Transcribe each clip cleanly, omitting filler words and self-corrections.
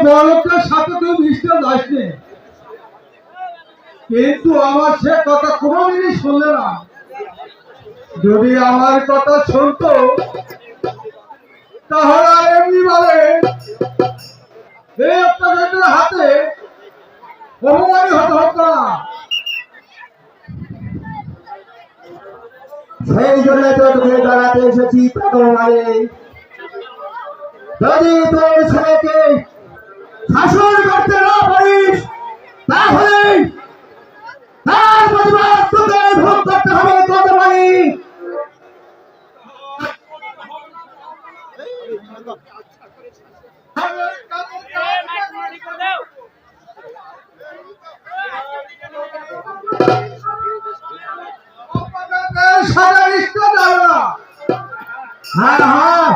বড়লোকের সাথে তুই মিশতে যাসনি, কিন্তু আমার সে কথা কোনোদিনই শুনলে না। যদি আমার কথা শুনতো তাহলে এমনি বলে হাতে অপমানি হতে হতো না। সেই জন্য তো তুমি দাঁড়াতে এসেছি। যদি তোর ছেলেকে শাসন করতে না পারিস তাহলে তার প্রতিবাদ তোকে ভোগ করতে হবে। কত পারি হ্যাঁ হ্যাঁ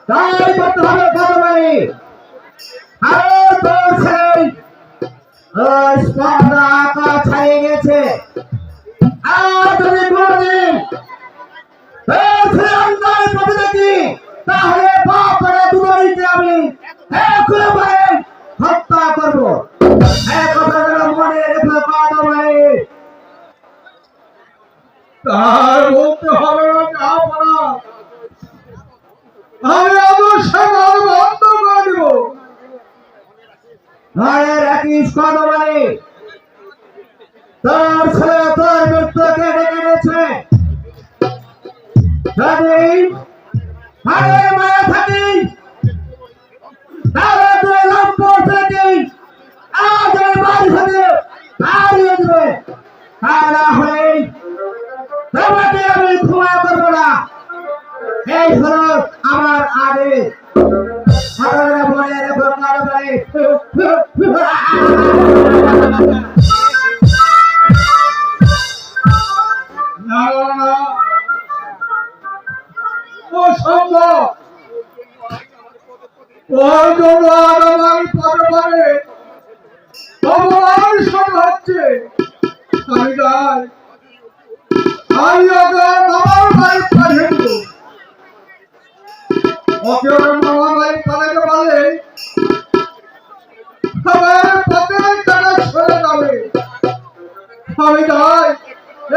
তাই করতে হবে। কত পারি আর তোর ছেলে স্পর্ধা আঁকা ছাড়িয়ে গেছে। আর যদি কোনদিন পথে দেখি তাহলে বাপরে দুবাইকে আমি একেবারে হত্যা করবো। এক কথা যেন মনে রেখে কথা ভাই। তার বলতে হবে না, আমি অবশ্যই বন্ধ করে দিব। ঘরের একই কথা বলে তোর ছেলে তোর মৃত্যুকে ডেকে এনেছে। যদি ঘরের মায়া থাকি তাহলে তুই লম্পট থেকে আজ এই বাড়ি থেকে হারিয়ে দেবে। তা না হলে তোমাকে আমি ক্ষমা করবো না। এই হলো আমার আদেশ। মনে রেখো কারবারে অসম্ভব। ওর জন্য আমার পরে অপমান শুরু হচ্ছে। আমি যাই, আমি ওকে মামার বাড়ি পাঠিয়ে দেব। ওকে ওর মামার বাড়ি পাঠাতে পারলে আমার পকেটের টাকা সরে যাবে। আমি যাই,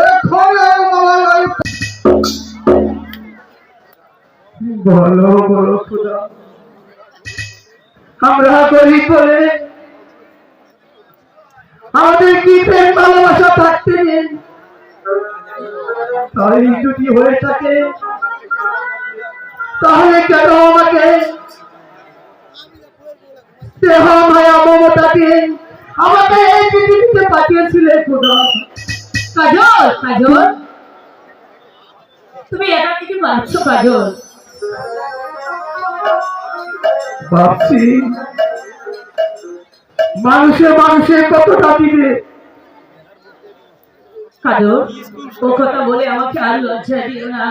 এক্ষুনি ওর মামার বাড়ি। বলো বলো খোদা, আমরা গরিব বলে আমাদের কি প্রেম ভালোবাসা থাকতে নেই? তাই যদি হয়ে থাকে তাহলে কেন আমাকে দেহ মায়া মমতা দিয়ে আমাকে এই পৃথিবীতে পাঠিয়েছিলে খোদা? কাজল, কাজল, তুমি একা কিছু ভাবছো? কাজল, ভাবছি মানুষের কতটা দিবে। কাজল, ও কথা বলে আমাকে আর লজ্জা দিও না।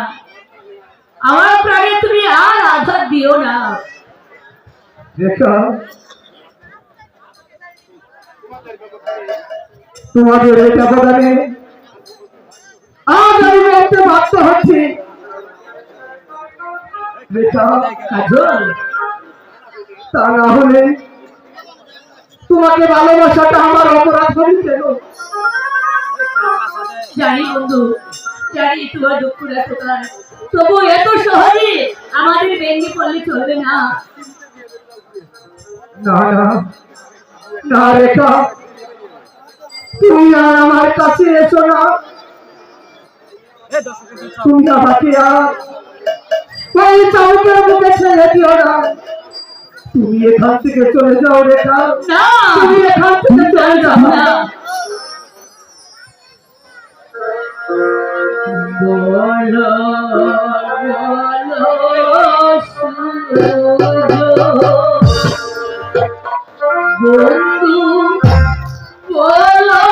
আমার প্রাণে তুমি আর আঘাত দিও না। দেখা তোমাদের এই ব্যবধানে আজ আমি মরতে বাধ্য হচ্ছি। কাজল, তা না হলে তোমাকে ভালোবাসাটা আমার অপরাধ হয়ে গেল। জানি বন্ধু, জানি তোমার দুঃখটা কোথায়, তবু এত সহজে আমাদের ভেঙে পড়লে চলবে না। না না না রেখা, তুমি আর আমার কাছে এসো না। তুমি আমাকে আর ওই চাউকের মুখে ছেড়ে দিও না। তুমি এখান থেকে চলে যাও রেখা। না, তুমি এখান থেকে চলে যাও না। বলো বন্ধু, বলো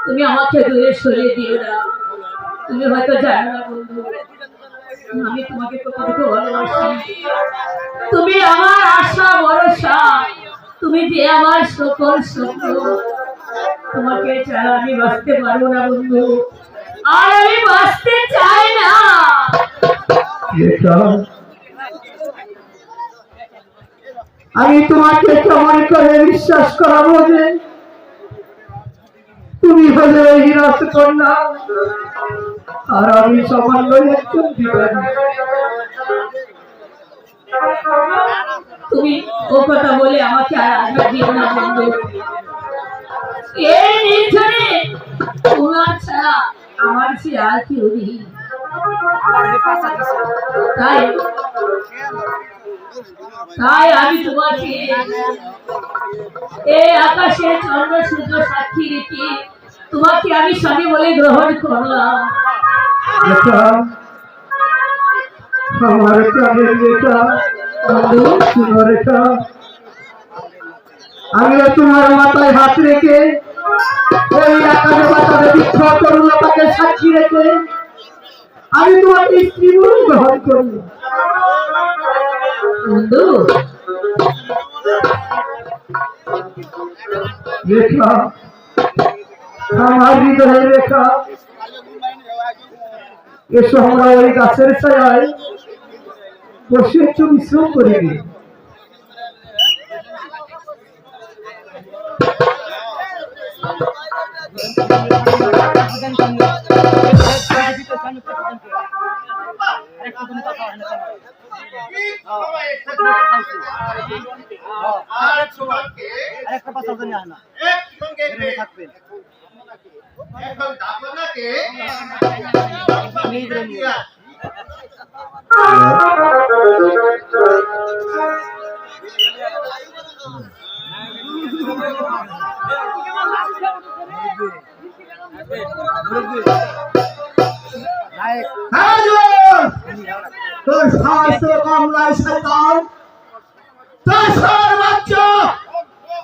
তুমি আমাকে দূরে সরিয়ে দিও না। তুমি হয়তো জানো না বন্ধু, আমি তোমাকে কতটুকু ভালোবাসি। তুমি আমার আশা ভরসা, তুমি যে আমার সকল স্বপ্ন। তোমাকে ছাড়া আমি বাঁচতে পারবো না বন্ধু, আর আমি বাঁচতে চাই না। আমি তোমাকে কেমন করে বিশ্বাস করাবো যে তুমি হলে ওই রাজকন্যা আর আমি সামান্য একজন ভিখারি। তুমি ও কথা বলে আমাকে আর আঘাত দিও না বন্ধু। এই নির্জনে তোমার ছাড়া আমার সে আর কেউ নেই। তাই তাই আমি তোমাকে এই আকাশে চন্দ্র সূর্য সাক্ষী রেখে তোমাকে আমি স্বামী বলে গ্রহণ করলাম। আমার প্রাণের বেটা বন্ধু, শুনো রেখা, আমিও তোমার মাথায় হাত রেখে ওই আকাশে বাতাসে বৃক্ষ তরুণতাকে সাক্ষী রেখে আমি তোমাকে স্ত্রী বলে গ্রহণ করি। বন্ধু রেখা, আমার হৃদয়ের রেখা, এসো আমরা ওই গাছের ছায়ায় বসে একটু বিশ্রাম করে নিই। তোর সাহস কমলায় শয়তান, তোর সর্বোচ্চ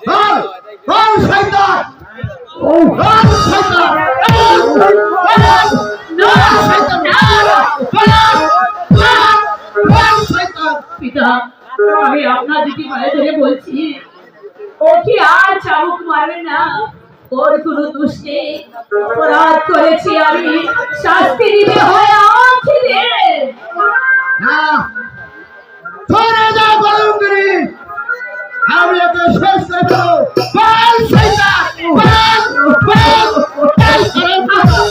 বল বল শয়তান, ও বল শয়তান, পিতা, আমি আপনার দিকে পায়ে ধরে বলছি, ও কি আর চাবুক মারবে না? ওর কোনো দোষ নেই, অপরাধ করেছি আমি, শাস্তি দিতে হয় আমাকে। না তোরা যা বলুন করি আমি ওকে শেষ করবো। বল শয়তান, বল বল বল শয়তান।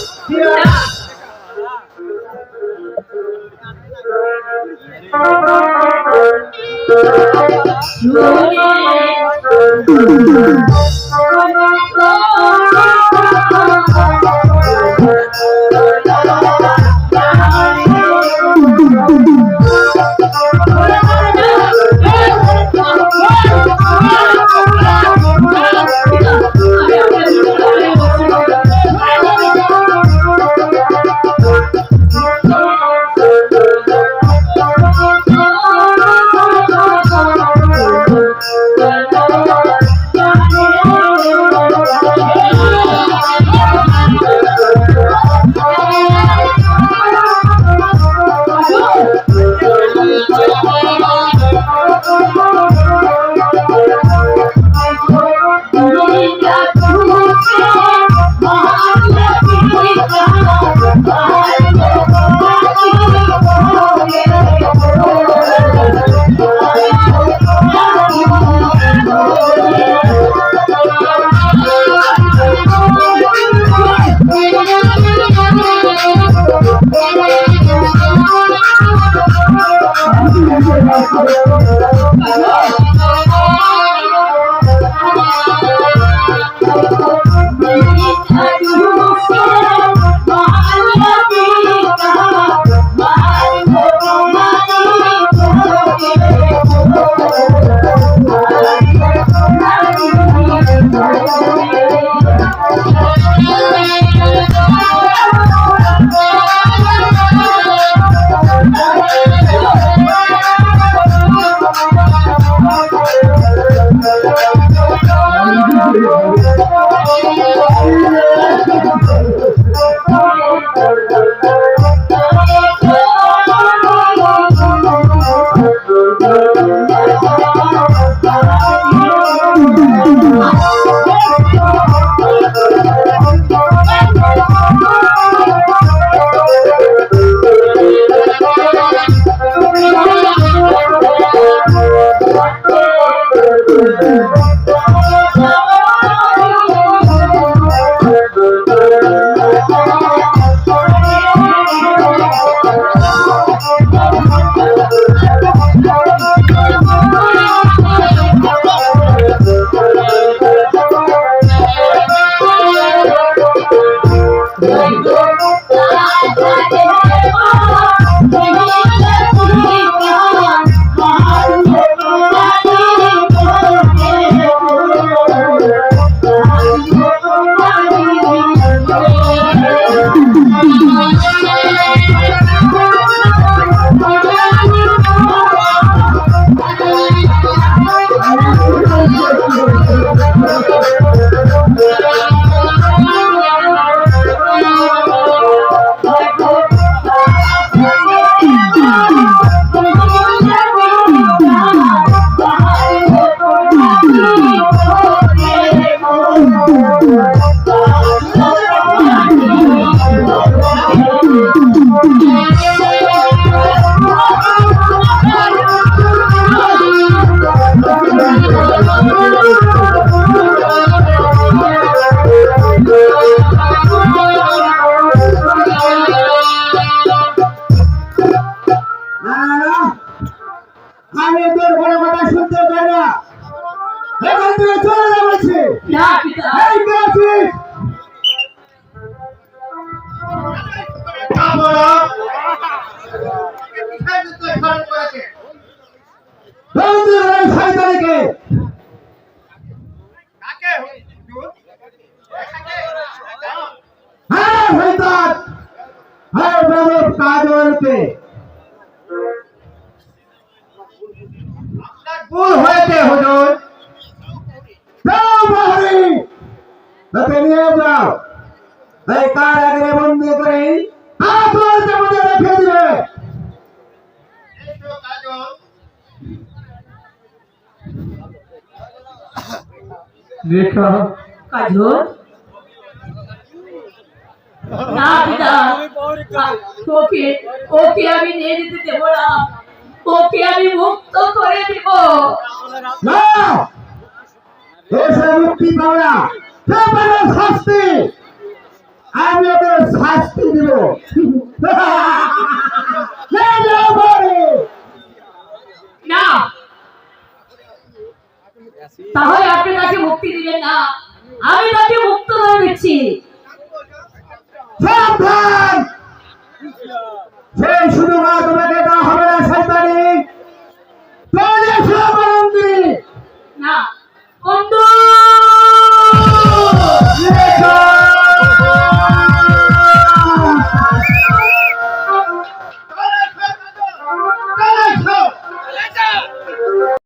আমি তোর কোনো কথা শুনতে চাই না, এখান থেকে চলে যা বলছি। না পিতা, এই কে আছিস? বন্ধুর এই শয়তানিকে হ্যাঁ শয়তান, হ্যাঁ বালক কাজলকে ভুল হয়েছে হুজুর, যাও প্রহরী, তাকে নিয়ে যাও, এই কারাগারে বন্দি করে কাজলকে মধ্যে রেখে দিবে। রেখা কাজল। না পিতা, ওকে ওকে আমি নিয়ে যেতে দেব না, ওকে আমি মুক্ত করে দিব। না, এসে মুক্তি পাবে না, সে পাবে শাস্তি, আমি ওদের শাস্তি দিব। নিয়ে যাও প্রহরী। না, তাহলে আপনি তাকে মুক্তি দিবেন না, আমি তাকে